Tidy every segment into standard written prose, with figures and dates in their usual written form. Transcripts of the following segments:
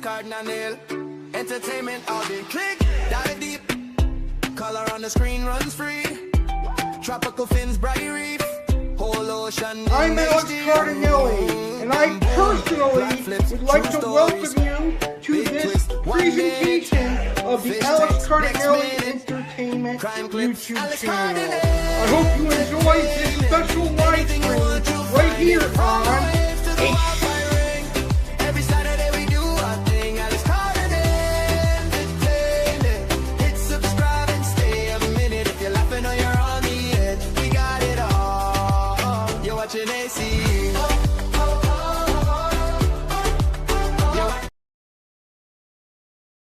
Cardinale. Entertainment all day. Click, dive deep. Color on the screen runs free. Tropical fins, bright reef. Whole ocean. I'm Alex Cardinale, and I personally would like to welcome you to this presentation of the Alex Cardinale Entertainment YouTube channel. I hope you enjoy this special live stream right here on A.C.E. A.C.E.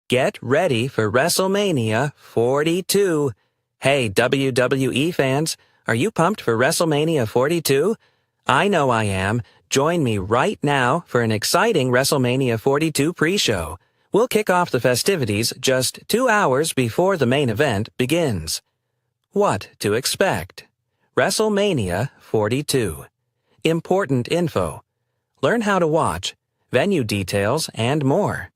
Get ready for WrestleMania 42. Hey, WWE fans, are you pumped for WrestleMania 42? I know I am. Join me right now for an exciting WrestleMania 42 pre-show. We'll kick off the festivities just 2 hours before the main event begins. What to expect? WrestleMania 42. Important info. Learn how to watch, venue details, and more.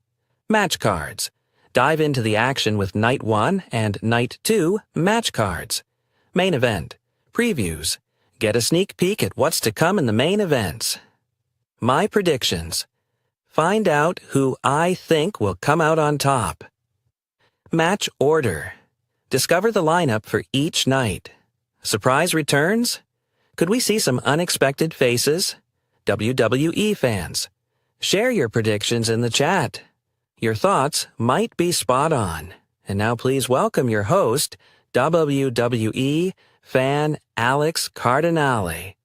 Match cards. Dive into the action with Night 1 and Night 2 match cards. Main event. Previews. Get a sneak peek at what's to come in the main events. My predictions. Find out who I think will come out on top. Match order. Discover the lineup for each night. Surprise returns? Could we see some unexpected faces? WWE fans. Share your predictions in the chat. Your thoughts might be spot on. And now please welcome your host, WWE Fan Alex Cardinale.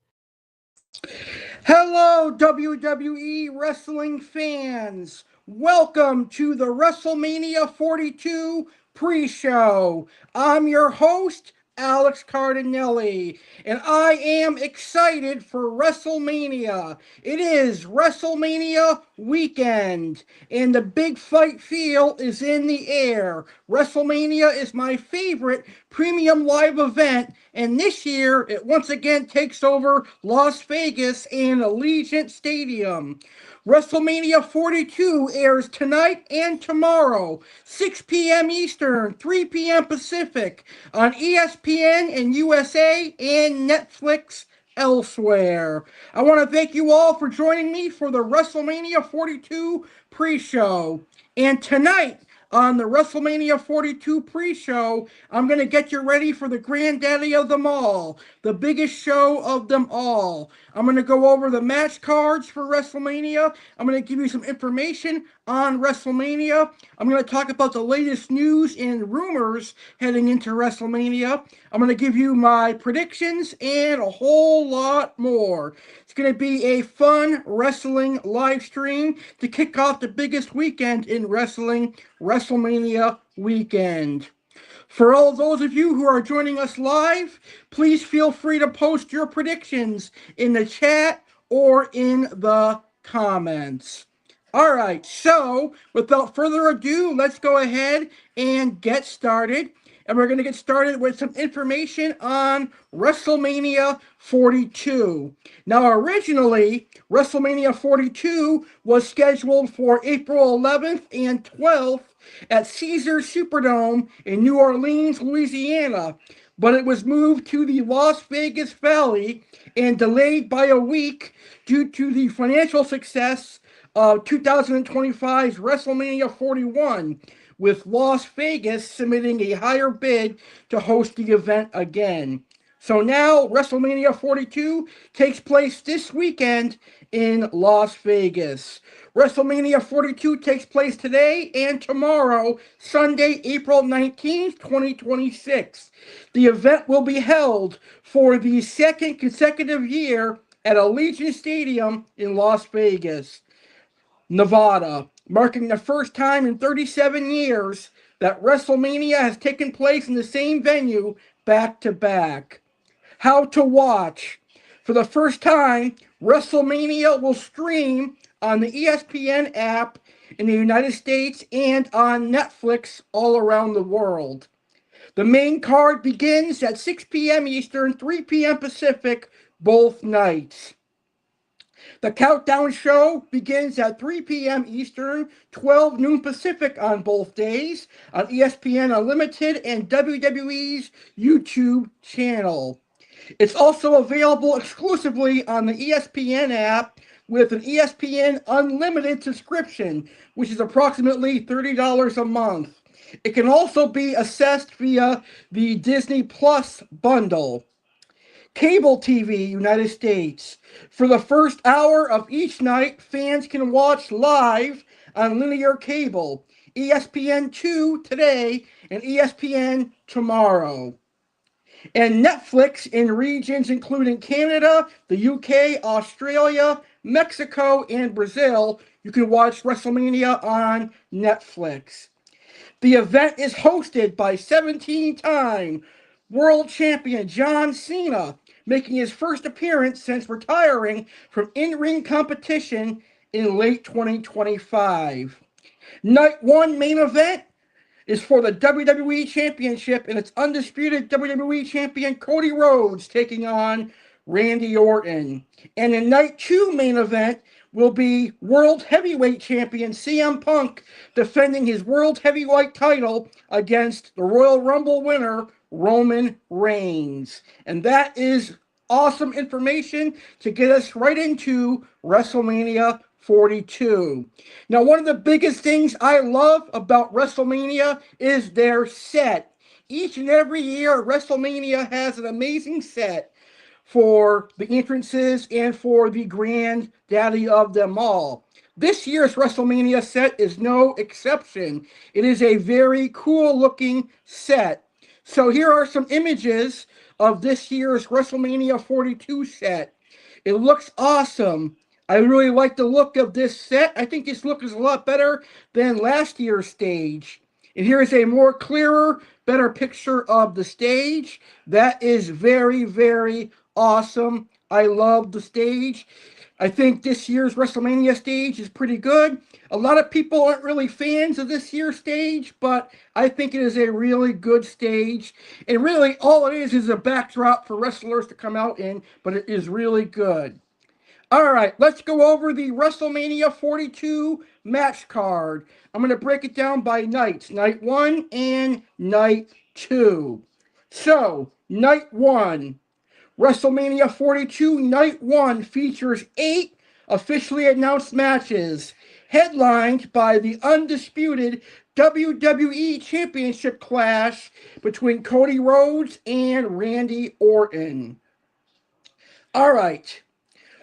Hello, WWE wrestling fans. Welcome to the WrestleMania 42 pre-show. I'm your host, Alex Cardinale, and I am excited for WrestleMania. It is WrestleMania weekend, and the big fight feel is in the air. WrestleMania is my favorite premium live event, and this year it once again takes over Las Vegas and Aligent Stadium. WrestleMania 42 airs tonight and tomorrow, 6 p.m. Eastern, 3 p.m. Pacific, on ESPN and USA and Netflix elsewhere. I want to thank you all for joining me for the WrestleMania 42 pre-show. And tonight, on the WrestleMania 42 pre-show, I'm going to get you ready for the granddaddy of them all, the biggest show of them all. I'm going to go over the match cards for WrestleMania. I'm going to give you some information on WrestleMania. I'm going to talk about the latest news and rumors heading into WrestleMania. I'm going to give you my predictions and a whole lot more. It's going to be a fun wrestling live stream to kick off the biggest weekend in wrestling, WrestleMania weekend. For all those of you who are joining us live, please feel free to post your predictions in the chat or in the comments. All right, so without further ado, let's go ahead and get started. And we're going to get started with some information on WrestleMania 42. Now, originally, WrestleMania 42 was scheduled for April 11th and 12th at Caesars Superdome in New Orleans, Louisiana. But it was moved to the Las Vegas Valley and delayed by a week due to the financial success of 2025's WrestleMania 41, with Las Vegas submitting a higher bid to host the event again. So now WrestleMania 42 takes place this weekend in Las Vegas. WrestleMania 42 takes place today and tomorrow, Sunday, April 19th, 2026. The event will be held for the second consecutive year at Aligent Stadium in Las Vegas, Nevada, marking the first time in 37 years that WrestleMania has taken place in the same venue back-to-back. How to watch. For the first time, WrestleMania will stream on the ESPN app in the United States and on Netflix all around the world. The main card begins at 6 p.m. Eastern, 3 p.m. Pacific, both nights. The countdown show begins at 3 p.m. Eastern, 12 noon Pacific on both days on ESPN Unlimited and WWE's YouTube channel. It's also available exclusively on the ESPN app with an ESPN Unlimited subscription, which is approximately $30 a month. It can also be accessed via the Disney Plus bundle. Cable TV, United States. For the first hour of each night, fans can watch live on linear cable, ESPN2 today and ESPN tomorrow. And Netflix in regions including Canada, the UK, Australia, Mexico, and Brazil. You can watch WrestleMania on Netflix. The event is hosted by 17-time world champion John Cena, making his first appearance since retiring from in-ring competition in late 2025. Night one main event is for the WWE Championship, and it's undisputed WWE Champion Cody Rhodes taking on Randy Orton. And the night two main event will be World Heavyweight Champion CM Punk defending his World Heavyweight title against the Royal Rumble winner Roman Reigns. And that is awesome information to get us right into WrestleMania 42. Now, one of the biggest things I love about WrestleMania is their set. Each and every year, WrestleMania has an amazing set for the entrances and for the granddaddy of them all. This year's WrestleMania set is no exception. It is a very cool looking set. So here are some images of this year's WrestleMania 42 set. It looks awesome. I really like the look of this set. I think this look is a lot better than last year's stage. And here is a more clearer, better picture of the stage. That is very, very awesome. I love the stage. I think this year's WrestleMania stage is pretty good. A lot of people aren't really fans of this year's stage, but I think it is a really good stage. And really, all it is a backdrop for wrestlers to come out in, but it is really good. All right, let's go over the WrestleMania 42 match card. I'm going to break it down by nights, night one and night two. So, night one, WrestleMania 42 Night 1 features 8 officially announced matches, headlined by the undisputed WWE Championship clash between Cody Rhodes and Randy Orton. All right,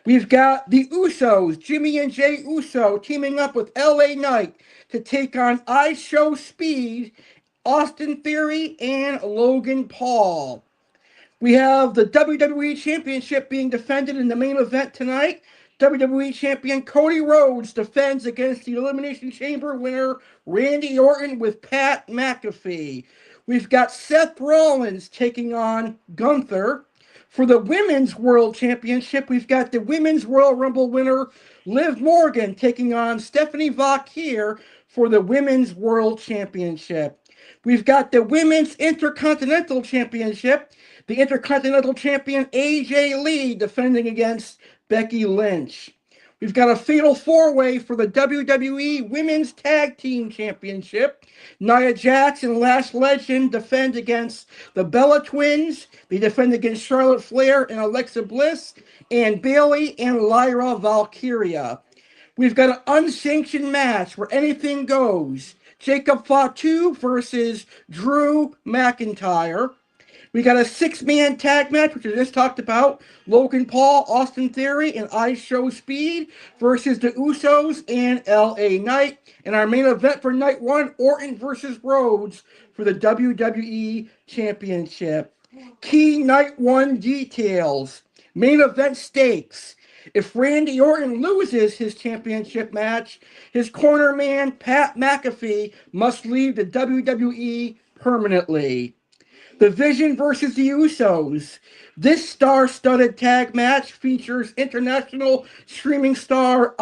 we've got the Usos, Jimmy and Jay Uso, teaming up with LA Knight to take on A.C.E, Austin Theory, and Logan Paul. We have the WWE Championship being defended in the main event tonight. WWE Champion Cody Rhodes defends against the Elimination Chamber winner Randy Orton with Pat McAfee. We've got Seth Rollins taking on Gunther. For the Women's World Championship, we've got the Women's Royal Rumble winner Liv Morgan taking on Stephanie Vaquer for the Women's World Championship. We've got the Women's Intercontinental Championship. The Intercontinental Champion AJ Lee defending against Becky Lynch. We've got a fatal four-way for the WWE Women's Tag Team Championship. Nia Jax and Lash Legend defend against the Bella Twins. They defend against Charlotte Flair and Alexa Bliss, and Bayley and Lyra Valkyria. We've got an unsanctioned match where anything goes. Jacob Fatu versus Drew McIntyre. We got a six-man tag match, which I just talked about. Logan Paul, Austin Theory, and A.C.E versus the Usos and LA Knight. And our main event for night one, Orton versus Rhodes for the WWE Championship. Key night one details. Main event stakes. If Randy Orton loses his championship match, his corner man, Pat McAfee, must leave the WWE permanently. The Vision versus the Usos. This star-studded tag match features international streaming star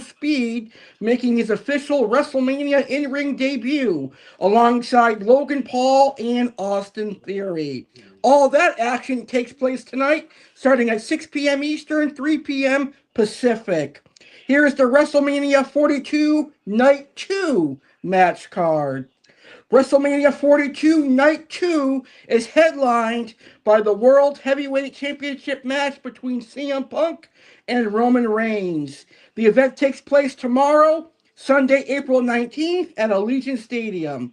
Speed making his official WrestleMania in-ring debut alongside Logan Paul and Austin Theory. All that action takes place tonight, starting at 6 p.m. Eastern, 3 p.m. Pacific. Here is the WrestleMania 42 Night 2 match card. WrestleMania 42 Night 2 is headlined by the World Heavyweight Championship match between CM Punk and Roman Reigns. The event takes place tomorrow, Sunday, April 19th at Aligent Stadium.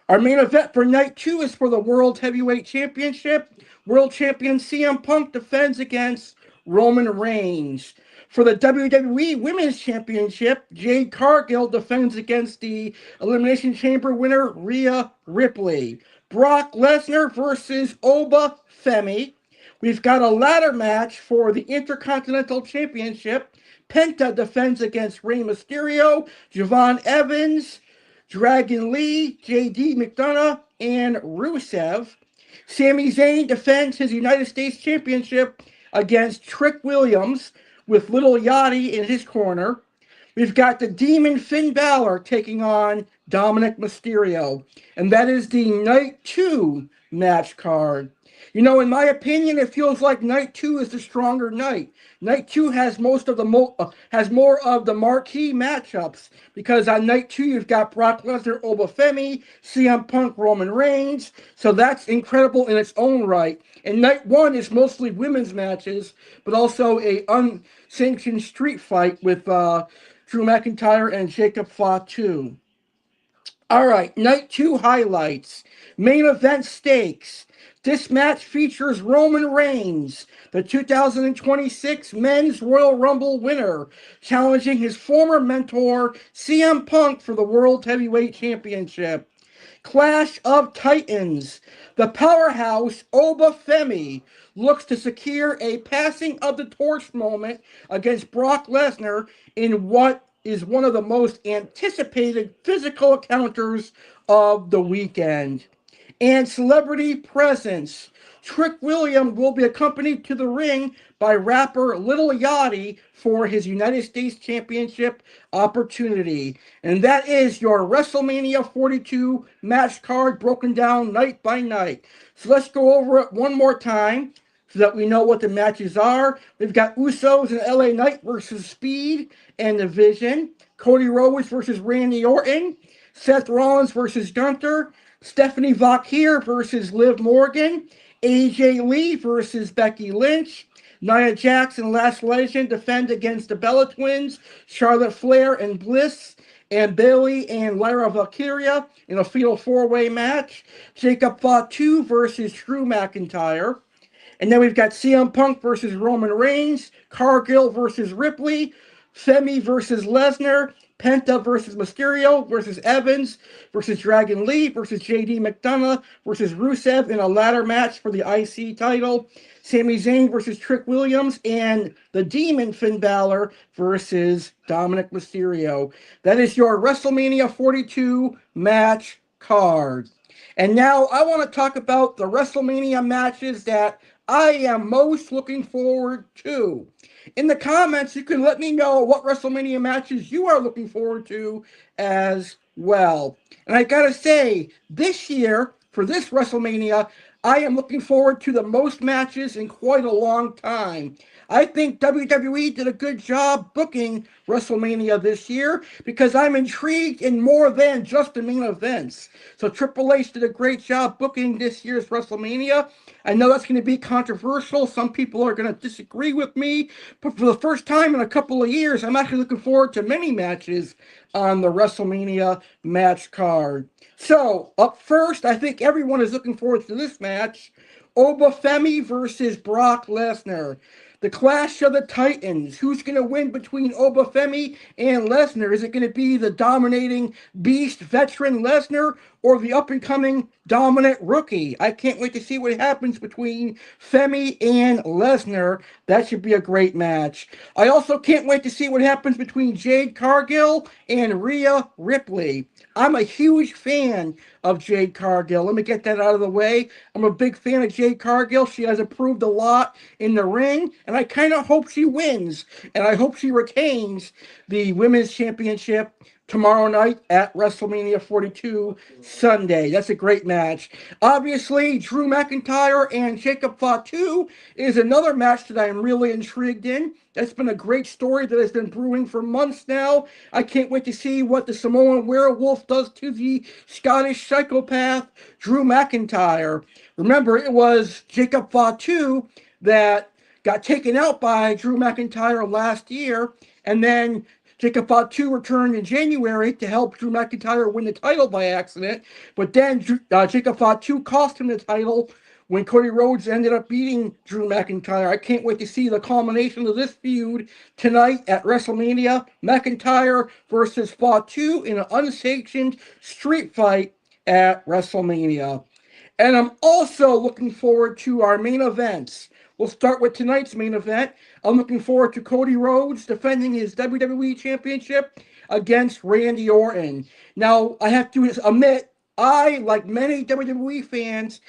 Our main event for Night 2 is for the World Heavyweight Championship. World Champion CM Punk defends against Roman Reigns. For the WWE Women's Championship, Jade Cargill defends against the Elimination Chamber winner Rhea Ripley. Brock Lesnar versus Oba Femi. We've got a ladder match for the Intercontinental Championship. Penta defends against Rey Mysterio, Javon Evans, Dragon Lee, J.D. McDonough, and Rusev. Sami Zayn defends his United States Championship against Trick Williams with Little Yachty in his corner. We've got the Demon Finn Balor taking on Dominic Mysterio. And that is the Night 2 match card. You know, in my opinion, it feels like Night 2 is the stronger night. Night 2 has more of the marquee matchups because on Night 2 you've got Brock Lesnar, Oba Femi, CM Punk, Roman Reigns. So that's incredible in its own right. And Night 1 is mostly women's matches, but also a unsanctioned street fight with Drew McIntyre and Jacob Fatu. All right, Night 2 highlights. Main event stakes. This match features Roman Reigns, the 2026 Men's Royal Rumble winner, challenging his former mentor, CM Punk, for the World Heavyweight Championship. Clash of Titans. The powerhouse Oba Femi looks to secure a passing of the torch moment against Brock Lesnar in what is one of the most anticipated physical encounters of the weekend. And celebrity presence. Trick Williams will be accompanied to the ring by rapper Little Yachty for his United States Championship opportunity. And that is your WrestleMania 42 match card broken down night by night. So let's go over it one more time so that we know what the matches are. We've got Usos and LA Knight versus Speed and The Vision. Cody Rhodes versus Randy Orton. Seth Rollins versus Gunther. Stephanie Vaquer versus Liv Morgan. AJ Lee versus Becky Lynch. Nia Jax and Last Legend defend against the Bella Twins, Charlotte Flair and Bliss, and Bayley and Lyra Valkyria in a fatal four-way match. Jacob Fatu versus Drew McIntyre. And then we've got CM Punk versus Roman Reigns, Cargill versus Ripley, Femi versus Lesnar, Penta versus Mysterio versus Evans versus Dragon Lee versus J.D. McDonough versus Rusev in a ladder match for the I.C.E. title. Sami Zayn versus Trick Williams and the Demon Finn Balor versus Dominic Mysterio. That is your WrestleMania 42 match card. And now I want to talk about the WrestleMania matches that I am most looking forward to. In the comments, you can let me know what WrestleMania matches you are looking forward to as well. And I gotta say, this year, for this WrestleMania, I am looking forward to the most matches in quite a long time. I think WWE did a good job booking WrestleMania this year because I'm intrigued in more than just the main events. So Triple H did a great job booking this year's WrestleMania. I know that's going to be controversial. Some people are going to disagree with me. But for the first time in a couple of years, I'm actually looking forward to many matches on the WrestleMania match card. So, up first, I think everyone is looking forward to this match. Oba Femi versus Brock Lesnar. The Clash of the Titans. Who's going to win between Obafemi and Lesnar? Is it going to be the dominating beast veteran Lesnar or the up-and-coming dominant rookie? I can't wait to see what happens between Femi and Lesnar. That should be a great match. I also can't wait to see what happens between Jade Cargill and Rhea Ripley. I'm a huge fan of Jade Cargill. Let me get that out of the way. I'm a big fan of Jade Cargill. She has improved a lot in the ring, and I kind of hope she wins, and I hope she retains the Women's Championship tomorrow night at WrestleMania 42 Sunday. That's a great match. Obviously, Drew McIntyre and Jacob Fatu is another match that I'm really intrigued in. That's been a great story that has been brewing for months now. I can't wait to see what the Samoan werewolf does to the Scottish psychopath, Drew McIntyre. Remember, it was Jacob Fatu that got taken out by Drew McIntyre last year, and then Jacob Fatu returned in January to help Drew McIntyre win the title by accident, but then Jacob Fatu cost him the title when Cody Rhodes ended up beating Drew McIntyre. I can't wait to see the culmination of this feud tonight at WrestleMania. McIntyre versus Fatu in an unsanctioned street fight at WrestleMania. And I'm also looking forward to our main events. We'll start with tonight's main event. I'm looking forward to Cody Rhodes defending his WWE Championship against Randy Orton. Now, I have to admit, I, like many WWE fans,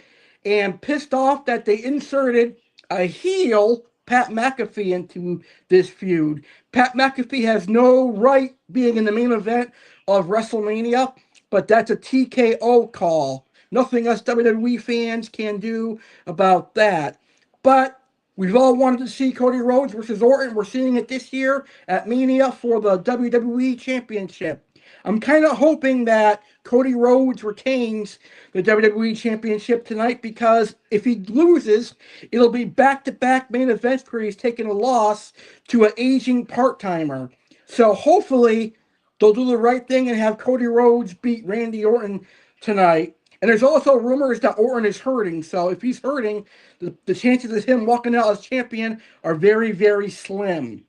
am pissed off that they inserted a heel Pat McAfee into this feud. Pat McAfee has no right being in the main event of WrestleMania, but that's a TKO call. Nothing us WWE fans can do about that. But we've all wanted to see Cody Rhodes versus Orton. We're seeing it this year at Mania for the WWE Championship. I'm kind of hoping that Cody Rhodes retains the WWE Championship tonight, because if he loses, it'll be back-to-back main events where he's taking a loss to an aging part-timer. So hopefully they'll do the right thing and have Cody Rhodes beat Randy Orton tonight. And there's also rumors that Orton is hurting. So if he's hurting, the chances of him walking out as champion are very, very slim.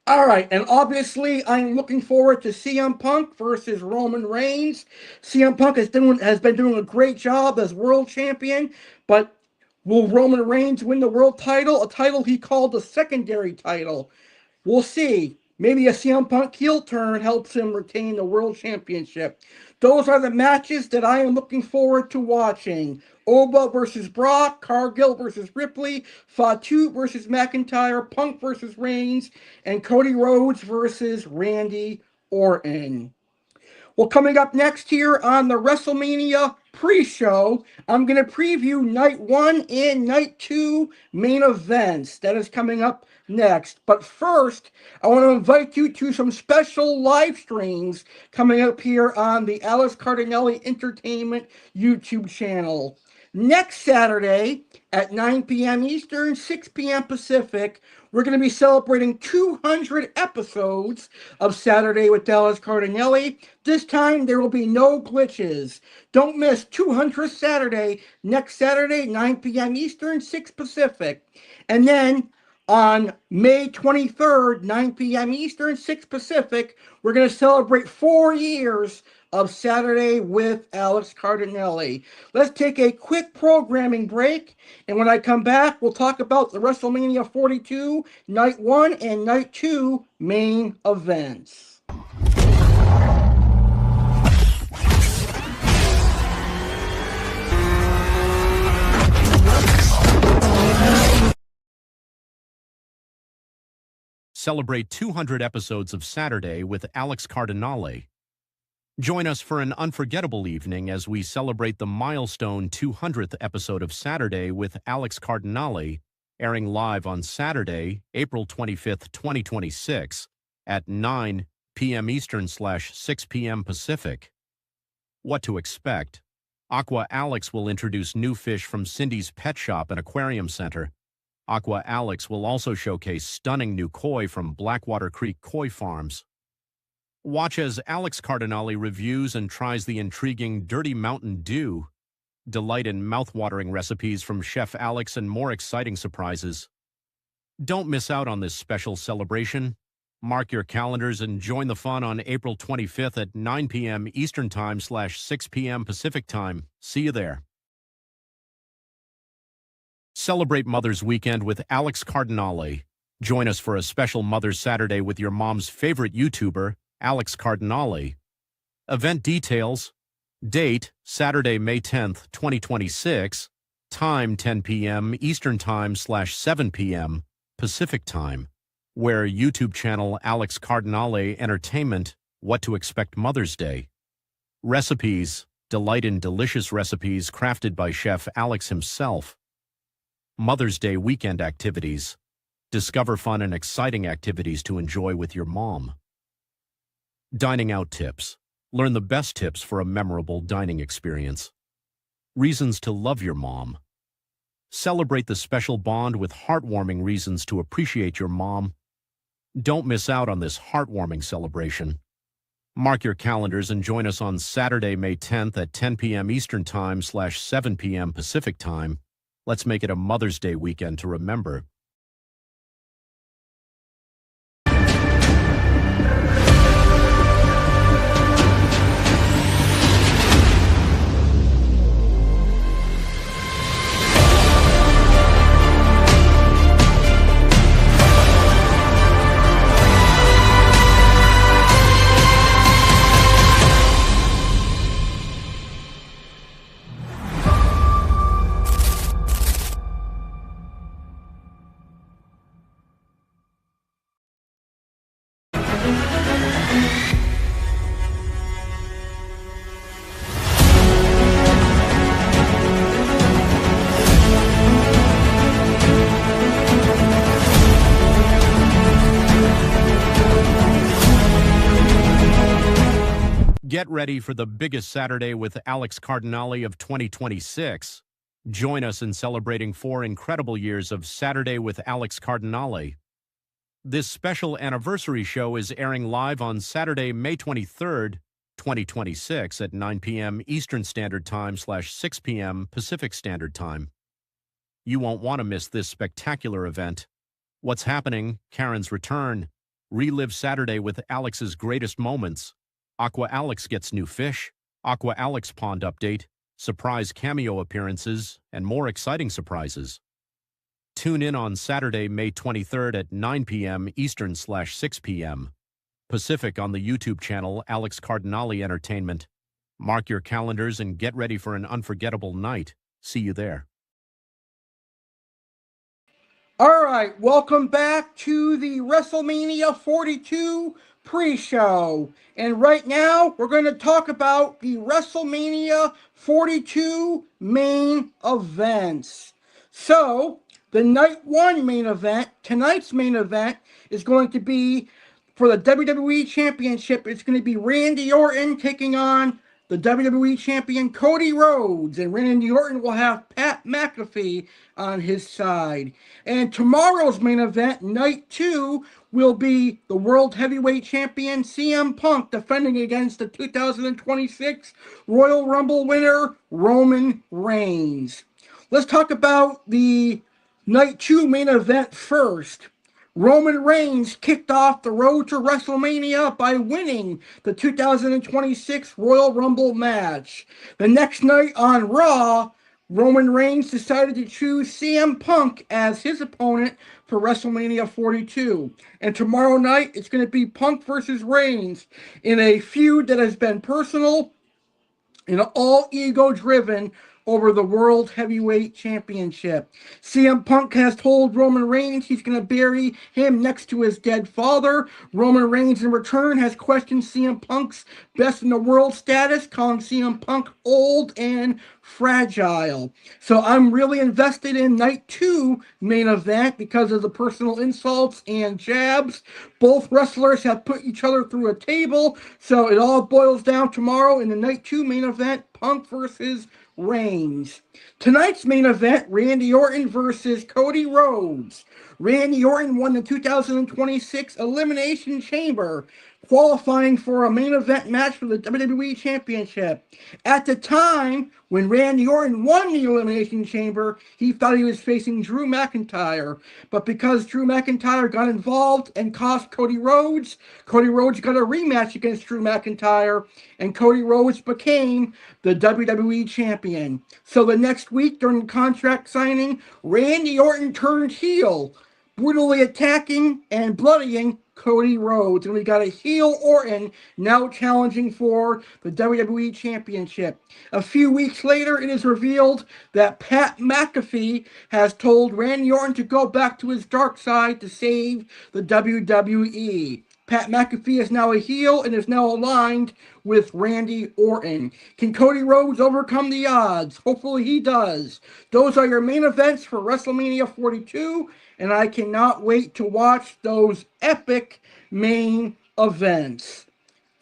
All right, and obviously I'm looking forward to CM Punk versus Roman Reigns. CM Punk has been doing a great job as world champion, but will Roman Reigns win the world title? A title he called the secondary title. We'll see. Maybe a CM Punk heel turn helps him retain the world championship. Those are the matches that I am looking forward to watching. Oba versus Brock, Cargill versus Ripley, Fatu versus McIntyre, Punk versus Reigns, and Cody Rhodes versus Randy Orton. Well, coming up next here on the WrestleMania pre-show, I'm going to preview Night 1 and Night 2 main events. That is coming up next. But first, I want to invite you to some special live streams coming up here on the Alex Cardinale Entertainment YouTube channel. Next Saturday at 9 p.m. Eastern, 6 p.m. Pacific, we're going to be celebrating 200 episodes of Saturday with Alex Cardinale. This time, there will be no glitches. Don't miss 200th Saturday, next Saturday, 9 p.m. Eastern, 6 Pacific. And then on May 23rd, 9 p.m. Eastern, 6 Pacific, we're going to celebrate 4 years of Saturday with Alex Cardinale. Let's take a quick programming break, and when I come back, we'll talk about the WrestleMania 42 Night 1 and Night 2 main events. Celebrate 200 episodes of Saturday with Alex Cardinale. Join us for an unforgettable evening as we celebrate the milestone 200th episode of Saturday with Alex Cardinale, airing live on Saturday, April 25th, 2026, at 9 p.m. Eastern/6 p.m. Pacific. What to expect? Aqua Alex will introduce new fish from Cindy's Pet Shop and Aquarium Center. Aqua Alex will also showcase stunning new koi from Blackwater Creek Koi Farms. Watch as Alex Cardinale reviews and tries the intriguing Dirty Mountain Dew. Delight in mouth-watering recipes from Chef Alex and more exciting surprises. Don't miss out on this special celebration. Mark your calendars and join the fun on April 25th at 9 p.m. Eastern Time / 6 p.m. Pacific Time. See you there. Celebrate Mother's Weekend with Alex Cardinale. Join us for a special Mother's Saturday with your mom's favorite YouTuber, Alex Cardinale. Event details: date, Saturday, May 10th, 2026. Time, 10 p.m. Eastern Time / 7 p.m. Pacific Time. Where YouTube channel Alex Cardinale Entertainment. What to expect Mother's Day. Recipes: delight in delicious recipes crafted by Chef Alex himself. Mother's Day weekend activities. Discover fun and exciting activities to enjoy with your mom. Dining out tips. Learn the best tips for a memorable dining experience. Reasons to love your mom. Celebrate the special bond with heartwarming reasons to appreciate your mom. Don't miss out on this heartwarming celebration. Mark your calendars and join us on Saturday, May 10th at 10 p.m. Eastern Time / 7 p.m. Pacific Time. Let's make it a Mother's Day weekend to remember. Get ready for the biggest Saturday with Alex Cardinale of 2026. Join us in celebrating 4 incredible years of Saturday with Alex Cardinale. This special anniversary show is airing live on Saturday, May 23rd, 2026 at 9 p.m. Eastern Standard Time / 6 p.m. Pacific Standard Time. You won't want to miss this spectacular event. What's happening? Karen's return. Relive Saturday with Alex's greatest moments. Aqua Alex gets new fish. Aqua Alex pond update. Surprise cameo appearances, and more exciting surprises. Tune in on Saturday, May 23rd at 9 p.m. Eastern / 6 p.m. Pacific on the YouTube channel Alex Cardinale Entertainment. Mark your calendars and get ready for an unforgettable night. See you there. All right, welcome back to the WrestleMania 42 pre-show. And right now, we're going to talk about the WrestleMania 42 main events. So, the night one main event, tonight's main event, is going to be for the WWE Championship. It's going to be Randy Orton taking on the WWE Champion Cody Rhodes, and Randy Orton will have Pat McAfee on his side. And tomorrow's main event, night 2, will be the World Heavyweight Champion CM Punk defending against the 2026 Royal Rumble winner Roman Reigns. Let's talk about the night 2 main event first. Roman Reigns kicked off the road to WrestleMania by winning the 2026 Royal Rumble match. The next night on Raw, Roman Reigns decided to choose CM Punk as his opponent for WrestleMania 42. And tomorrow night, it's going to be Punk versus Reigns in a feud that has been personal and all ego-driven over the World Heavyweight Championship. CM Punk has told Roman Reigns he's going to bury him next to his dead father. Roman Reigns, in return, has questioned CM Punk's best in the world status, calling CM Punk old and fragile. So I'm really invested in night 2 main event because of the personal insults and jabs. Both wrestlers have put each other through a table, so it all boils down tomorrow in the night 2 main event, Punk versus Reigns. Tonight's main event, Randy Orton versus Cody Rhodes. Randy Orton won the 2026 Elimination Chamber qualifying for a main event match for the WWE Championship. At the time, when Randy Orton won the Elimination Chamber, he thought he was facing Drew McIntyre. But because Drew McIntyre got involved and cost Cody Rhodes got a rematch against Drew McIntyre, and Cody Rhodes became the WWE Champion. So the next week, during the contract signing, Randy Orton turned heel, brutally attacking and bloodying Cody Rhodes. And we got a heel Orton now challenging for the WWE Championship. A few weeks later, it is revealed that Pat McAfee has told Randy Orton to go back to his dark side to save the WWE. Pat McAfee is now a heel and is now aligned with Randy Orton. Can Cody Rhodes overcome the odds? Hopefully he does. Those are your main events for WrestleMania 42, and I cannot wait to watch those epic main events.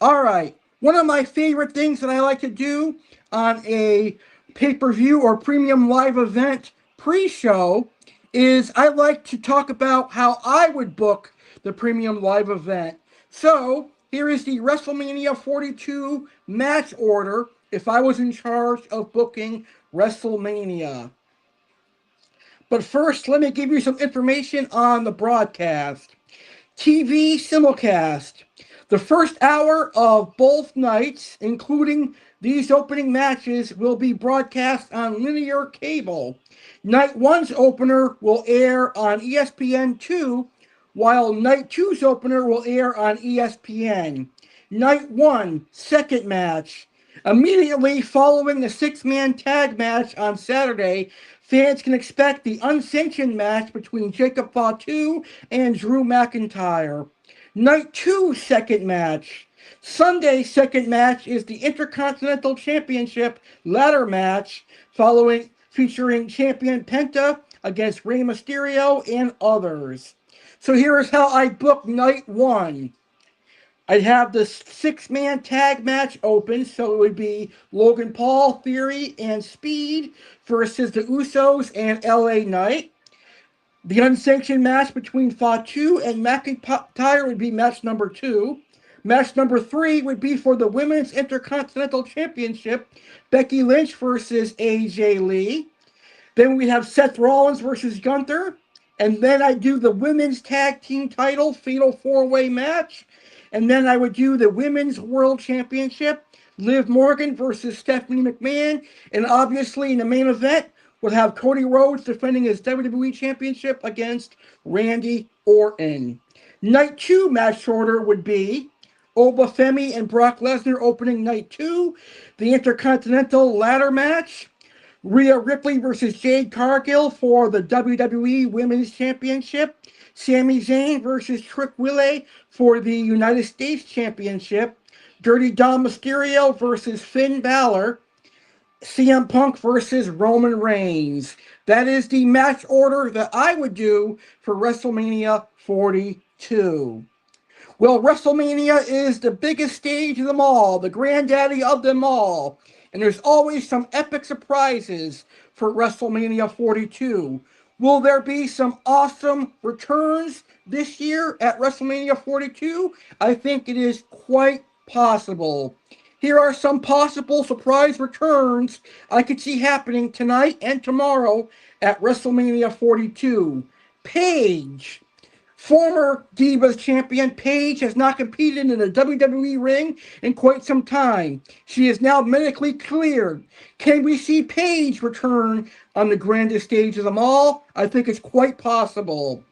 All right, one of my favorite things that I like to do on a pay-per-view or premium live event pre-show is I like to talk about how I would book the premium live event. So here is the WrestleMania 42 match order if I was in charge of booking WrestleMania. But first, let me give you some information on the broadcast. TV simulcast. The first hour of both nights, including these opening matches, will be broadcast on linear cable. Night 1's opener will air on ESPN2, while Night 2's opener will air on ESPN. Night 1, second match. Immediately following the six-man tag match on Saturday, fans can expect the unsanctioned match between Jacob Fatu and Drew McIntyre. Night 2, second match. Sunday's second match is the Intercontinental Championship ladder match featuring champion Penta against Rey Mysterio and others. So here is how I booked Night 1. I'd have the six-man tag match open, so it would be Logan Paul, Theory, and Speed versus the Usos and LA Knight. The unsanctioned match between Fatu and McIntyre would be match number 2. Match number 3 would be for the Women's Intercontinental Championship, Becky Lynch versus AJ Lee. Then we have Seth Rollins versus Gunther. And then I do the Women's Tag Team title Fatal 4-Way match. And then I would do the Women's World Championship, Liv Morgan versus Stephanie McMahon. And obviously in the main event, we'll have Cody Rhodes defending his WWE Championship against Randy Orton. Night 2 match order would be Oba Femi and Brock Lesnar opening Night 2, the Intercontinental ladder match, Rhea Ripley versus Jade Cargill for the WWE Women's Championship, Sami Zayn versus Trick Willie for the United States Championship, Dirty Dom Mysterio versus Finn Balor, CM Punk versus Roman Reigns. That is the match order that I would do for WrestleMania 42. Well, WrestleMania is the biggest stage of them all, the granddaddy of them all. And there's always some epic surprises for WrestleMania 42. Will there be some awesome returns this year at WrestleMania 42? I think it is quite possible. Here are some possible surprise returns I could see happening tonight and tomorrow at WrestleMania 42. Paige. Former Divas champion Paige has not competed in a WWE ring in quite some time. She is now medically cleared. Can we see Paige return on the grandest stage of them all? I think it's quite possible.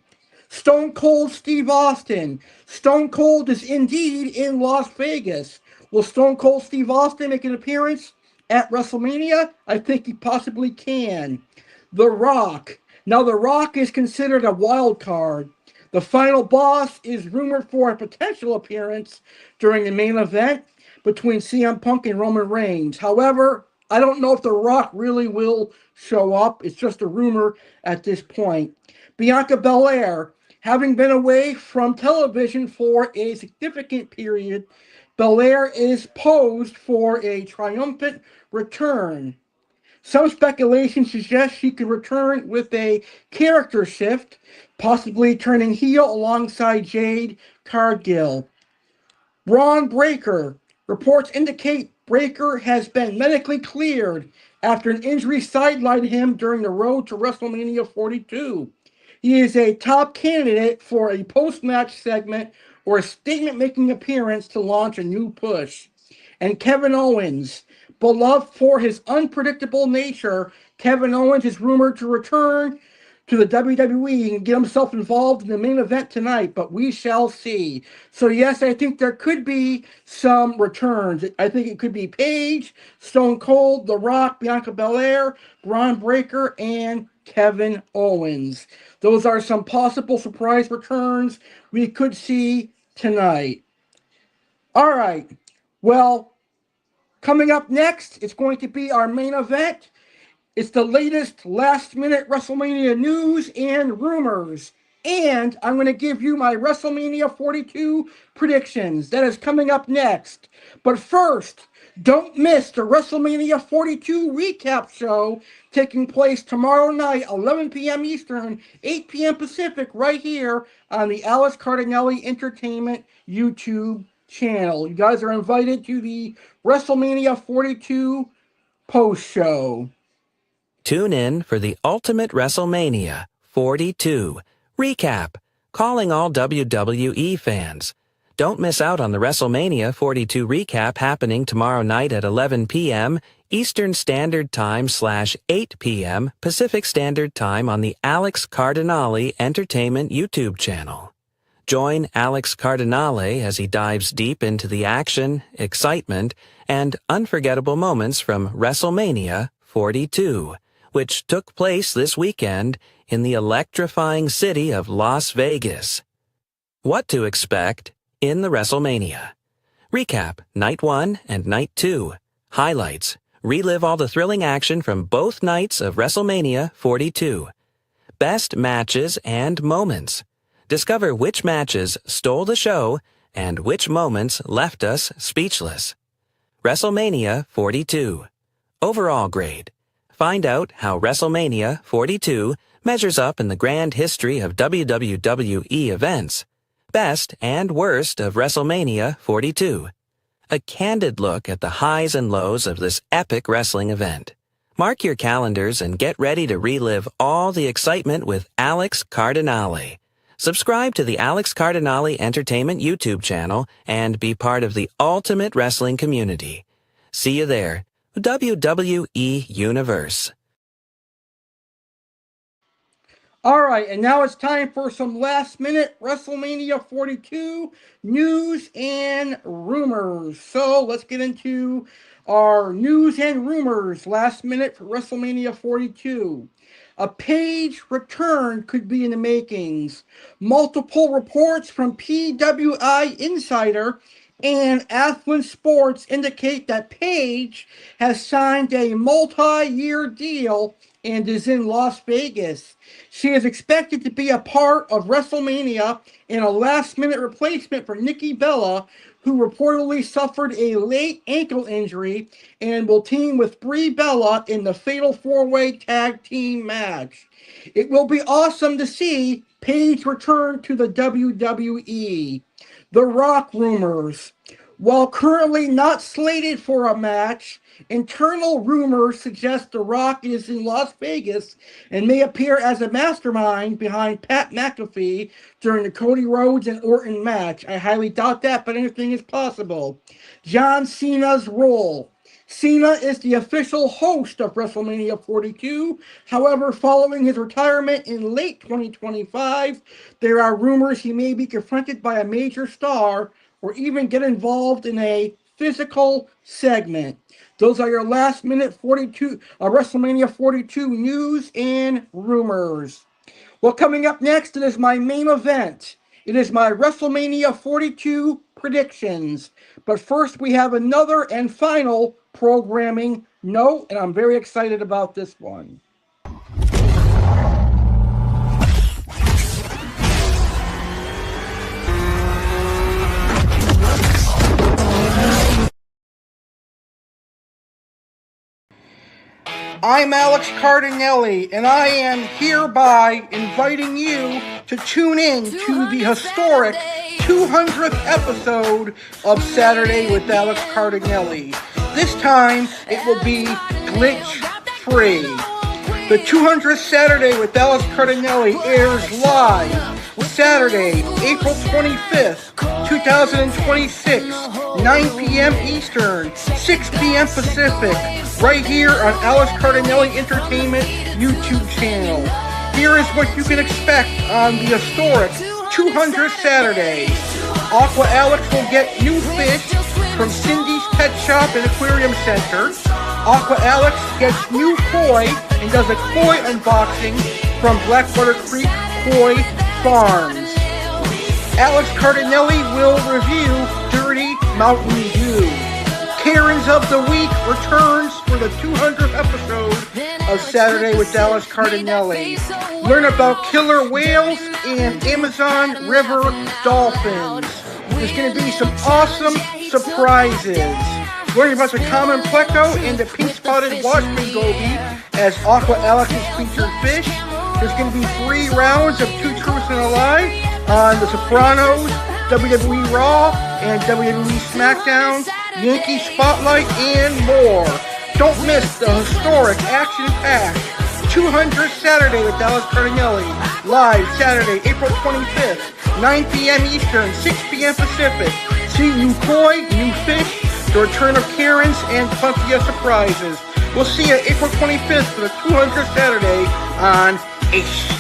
Stone Cold Steve Austin. Stone Cold is indeed in Las Vegas. Will Stone Cold Steve Austin make an appearance at WrestleMania? I think he possibly can. The Rock. Now, The Rock is considered a wild card. The final boss is rumored for a potential appearance during the main event between CM Punk and Roman Reigns. However, I don't know if The Rock really will show up. It's just a rumor at this point. Bianca Belair, having been away from television for a significant period, Belair is posed for a triumphant return. Some speculation suggests she could return with a character shift, possibly turning heel alongside Jade Cargill. Braun Breaker. Reports indicate Breaker has been medically cleared after an injury sidelined him during the road to WrestleMania 42. He is a top candidate for a post-match segment or a statement-making appearance to launch a new push. And Kevin Owens. Beloved for his unpredictable nature, Kevin Owens is rumored to return to the WWE and get himself involved in the main event tonight, but we shall see. So yes, I think there could be some returns. I think it could be Paige, Stone Cold, The Rock, Bianca Belair, Braun Breaker, and Kevin Owens. Those are some possible surprise returns we could see tonight. All right. Well, coming up next, it's going to be our main event. It's the latest last-minute WrestleMania news and rumors. And I'm going to give you my WrestleMania 42 predictions. That is coming up next. But first, don't miss the WrestleMania 42 recap show taking place tomorrow night, 11 p.m. Eastern, 8 p.m. Pacific, right here on the Alex Cardinale Entertainment YouTube channel. You guys are invited to the WrestleMania 42 post-show. Tune in for the Ultimate WrestleMania 42 recap, calling all WWE fans. Don't miss out on the WrestleMania 42 recap happening tomorrow night at 11 p.m. Eastern Standard Time / 8 p.m. Pacific Standard Time on the Alex Cardinale Entertainment YouTube channel. Join Alex Cardinale as he dives deep into the action, excitement, and unforgettable moments from WrestleMania 42, which took place this weekend in the electrifying city of Las Vegas. What to expect in the WrestleMania. Recap Night 1 and Night 2. Highlights. Relive all the thrilling action from both nights of WrestleMania 42. Best matches and moments. Discover which matches stole the show and which moments left us speechless. WrestleMania 42. Overall grade. Find out how WrestleMania 42 measures up in the grand history of WWE events. Best and worst of WrestleMania 42. A candid look at the highs and lows of this epic wrestling event. Mark your calendars and get ready to relive all the excitement with Alex Cardinale. Subscribe to the Alex Cardinale Entertainment YouTube channel and be part of the ultimate wrestling community. See you there. WWE Universe. All right, and now it's time for some last-minute WrestleMania 42 news and rumors. So let's get into our news and rumors last minute for WrestleMania 42. A Paige return could be in the makings. Multiple reports from PWI Insider and Athlon Sports indicate that Paige has signed a multi-year deal and is in Las Vegas. She is expected to be a part of WrestleMania in a last-minute replacement for Nikki Bella, who reportedly suffered a late ankle injury and will team with Brie Bella in the Fatal 4-Way Tag Team match. It will be awesome to see Paige return to the WWE. The Rock rumors. While currently not slated for a match, internal rumors suggest The Rock is in Las Vegas and may appear as a mastermind behind Pat McAfee during the Cody Rhodes and Orton match. I highly doubt that, but anything is possible. John Cena's role. Cena is the official host of WrestleMania 42. However, following his retirement in late 2025, there are rumors he may be confronted by a major star or even get involved in a physical segment. Those are your last minute WrestleMania 42 news and rumors. Well, coming up next, it is my main event. It is my WrestleMania 42 predictions. But first, we have another and final programming note, and I'm very excited about this one. I'm Alex Cardinale, and I am hereby inviting you to tune in to the historic 200th episode of Saturday with Alex Cardinale. This time, it will be glitch-free. The 200th Saturday with Alex Cardinale airs live Saturday, April 25th, 2026, 9 p.m. Eastern, 6 p.m. Pacific, right here on Alex Cardinale Entertainment YouTube channel. Here is what you can expect on the historic 200th Saturday. Aqua Alex will get new fish from Cindy's Pet Shop and Aquarium Center. Aqua Alex gets new koi and does a koi unboxing from Blackwater Creek Koi Farms. Alex Cardinale will review Dirty Mountain Dew. Karen's of the Week returns for the 200th episode of Saturday with Alex Cardinale. Learn about killer whales and Amazon River dolphins. There's going to be some awesome surprises. Learn about the common pleco and the pink-spotted washman goby as Aqua Alex's featured fish. There's going to be 3 rounds of Two Truths and a Lie on The Sopranos, WWE Raw, and WWE SmackDown, Yankee Spotlight, and more. Don't miss the historic action-packed 200th Saturday with Alex Cardinale, live Saturday, April 25th, 9 p.m. Eastern, 6 p.m. Pacific. See new koi, new fish, the return of Karen's, and plenty of surprises. We'll see you April 25th for the 200th Saturday on A.C.E.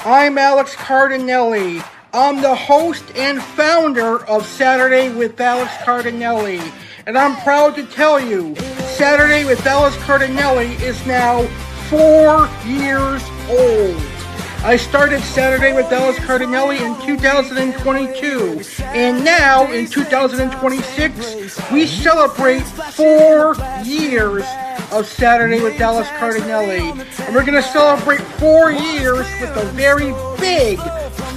I'm Alex Cardinale. I'm the host and founder of Saturday with Alex Cardinale. And I'm proud to tell you, Saturday with Alex Cardinale is now 4 years old. I started Saturday with Alex Cardinale in 2022. And now, in 2026, we celebrate 4 years of Saturday with Alex Cardinale. And we're going to celebrate 4 years with a very big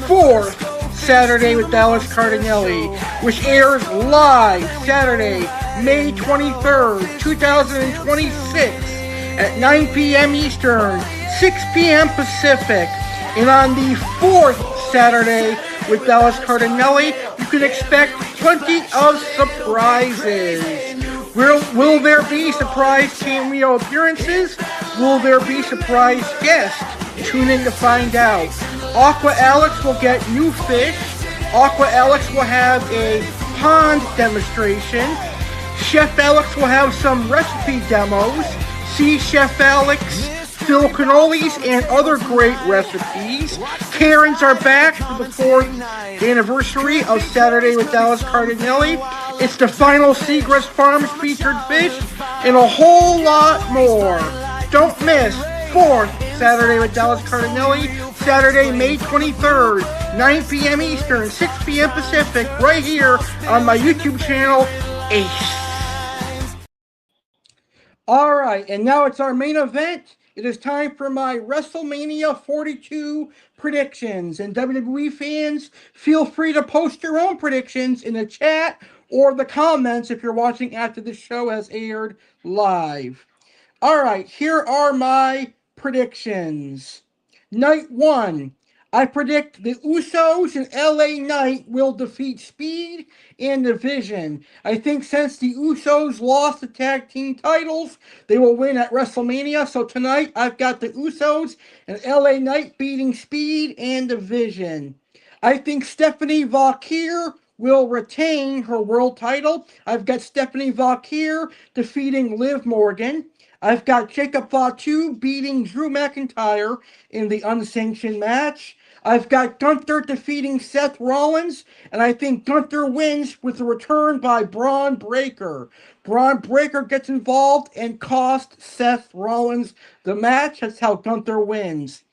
4th Saturday with Alex Cardinale, which airs live Saturday, May 23rd, 2026 at 9 p.m. Eastern, 6 p.m. Pacific. And on the 4th Saturday with Alex Cardinale, you can expect plenty of surprises. Will there be surprise cameo appearances? Will there be surprise guests? Tune in to find out. Aqua Alex will get new fish. Aqua Alex will have a pond demonstration. Chef Alex will have some recipe demos. See Chef Alex, Phil Cannolis, and other great recipes. Karen's are back for the 4th anniversary of Saturday with Alex Cardinale. It's the final Seagrass Farms featured fish, and a whole lot more. Don't miss 4th Saturday with Alex Cardinale, Saturday, May 23rd, 9 p.m. Eastern, 6 p.m. Pacific, right here on my YouTube channel, A.C.E. All right, and now it's our main event. It is time for my WrestleMania 42 predictions. And WWE fans, feel free to post your own predictions in the chat or the comments if you're watching after the show has aired live. All right, here are my predictions. Night 1. I predict the Usos and LA Knight will defeat Speed and the Vision. I think since the Usos lost the tag team titles, they will win at WrestleMania. So tonight, I've got the Usos and LA Knight beating Speed and the Vision. I think Stephanie Valkyrie will retain her world title. I've got Stephanie Valkyrie defeating Liv Morgan. I've got Jacob Fatu beating Drew McIntyre in the unsanctioned match. I've got Gunther defeating Seth Rollins, and I think Gunther wins with a return by Braun Breaker. Braun Breaker gets involved and costs Seth Rollins the match. That's how Gunther wins.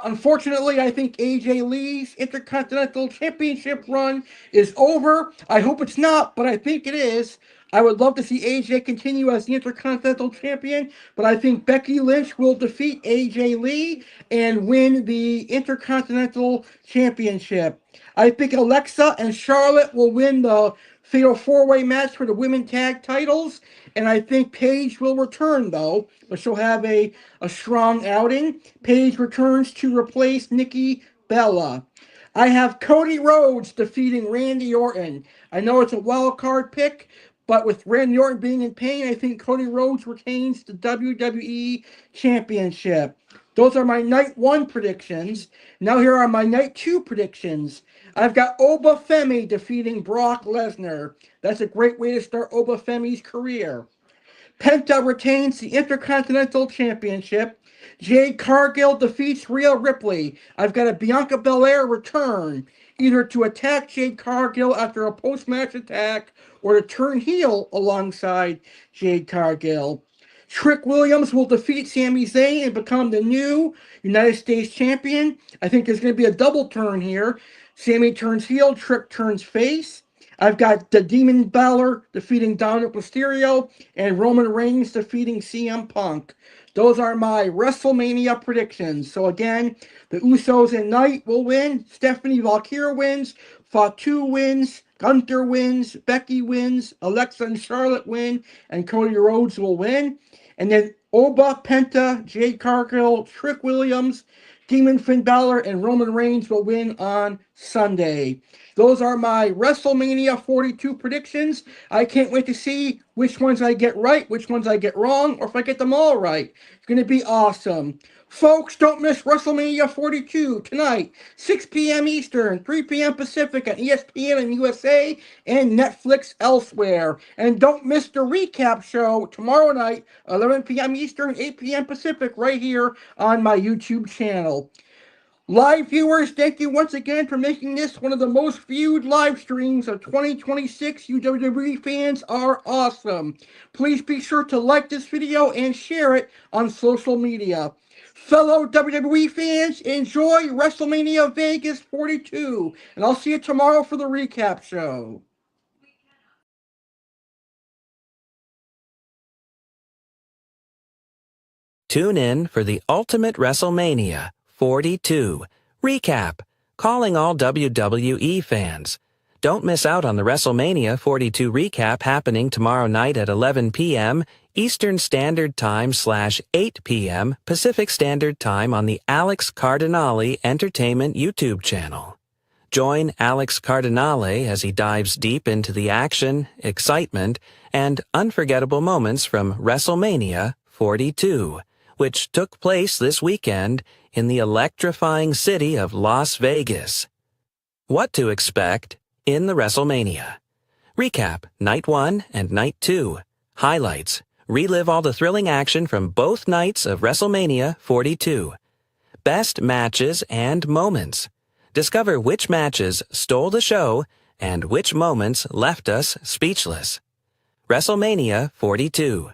Unfortunately, I think AJ Lee's Intercontinental Championship run is over. I hope it's not, but I think it is. I would love to see AJ continue as the Intercontinental Champion, but I think Becky Lynch will defeat AJ Lee and win the Intercontinental Championship. I think Alexa and Charlotte will win the Fatal 4-Way match for the women tag titles, and I think Paige will return, though, but she'll have a strong outing. Paige returns to replace Nikki Bella. I have Cody Rhodes defeating Randy Orton. I know it's a wild card pick, but with Randy Orton being in pain, I think Cody Rhodes retains the WWE Championship. Those are my night 1 predictions. Now here are my night 2 predictions. I've got Oba Femi defeating Brock Lesnar. That's a great way to start Oba Femi's career. Penta retains the Intercontinental Championship. Jade Cargill defeats Rhea Ripley. I've got a Bianca Belair return, either to attack Jade Cargill after a post-match attack or to turn heel alongside Jade Cargill. Trick Williams will defeat Sami Zayn and become the new United States Champion. I think there's going to be a double turn here. Sami turns heel, Trick turns face. I've got the Demon Balor defeating Dominic Mysterio and Roman Reigns defeating CM Punk. Those are my WrestleMania predictions. So again, the Usos and Knight will win. Stephanie Valkyria wins. Fatu wins. Gunther wins. Becky wins. Alexa and Charlotte win. And Cody Rhodes will win. And then Oba, Penta, Jade Cargill, Trick Williams, Demon Finn Balor, and Roman Reigns will win on Sunday. Those are my WrestleMania 42 predictions. I can't wait to see which ones I get right, which ones I get wrong, or if I get them all right. It's going to be awesome. Folks, don't miss WrestleMania 42 tonight, 6 p.m. Eastern, 3 p.m. Pacific on ESPN and USA and Netflix elsewhere. And don't miss the recap show tomorrow night, 11 p.m. Eastern, 8 p.m. Pacific, right here on my YouTube channel. Live viewers, thank you once again for making this one of the most viewed live streams of 2026. You WWE fans are awesome. Please be sure to like this video and share it on social media. Fellow WWE fans, enjoy WrestleMania Vegas 42, and I'll see you tomorrow for the recap show. Tune in for the Ultimate WrestleMania 42 recap, calling all WWE fans. Don't miss out on the WrestleMania 42 recap happening tomorrow night at 11 p.m. Eastern Standard Time / 8 p.m. Pacific Standard Time on the Alex Cardinale Entertainment YouTube channel. Join Alex Cardinale as he dives deep into the action, excitement, and unforgettable moments from WrestleMania 42, which took place this weekend in the electrifying city of Las Vegas. What to expect in the WrestleMania. Recap Night 1 and Night 2. Highlights. Relive all the thrilling action from both nights of WrestleMania 42. Best matches and moments. Discover which matches stole the show and which moments left us speechless. WrestleMania 42.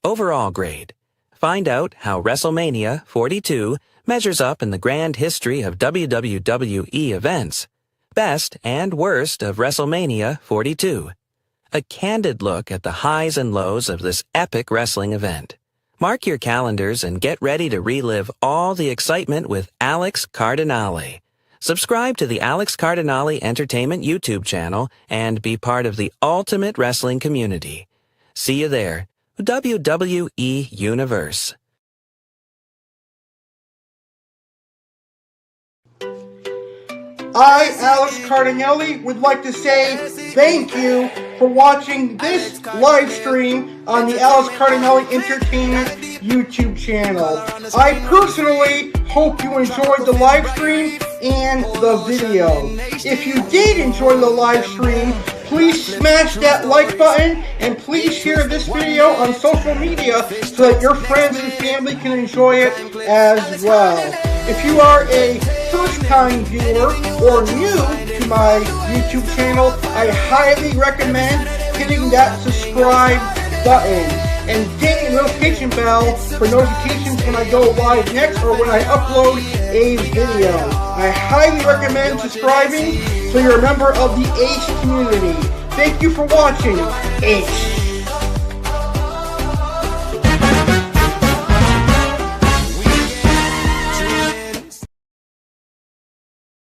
Overall grade. Find out how WrestleMania 42 measures up in the grand history of WWE events. Best and worst of WrestleMania 42. A candid look at the highs and lows of this epic wrestling event. Mark your calendars and get ready to relive all the excitement with Alex Cardinale. Subscribe to the Alex Cardinale Entertainment YouTube channel and be part of the ultimate wrestling community. See you there. WWE Universe. I, Alex Cardinale, would like to say thank you for watching this live stream on the Alex Cardinale Entertainment YouTube channel. I personally hope you enjoyed the live stream and the video. If you did enjoy the live stream, please smash that like button and please share this video on social media so that your friends and family can enjoy it as well. If you are a first-time viewer or new to my YouTube channel, I highly recommend hitting that subscribe button. and ding the notification bell for notifications when I go live next or when I upload a video. I highly recommend subscribing so you're a member of the ACE community. Thank you for watching ACE.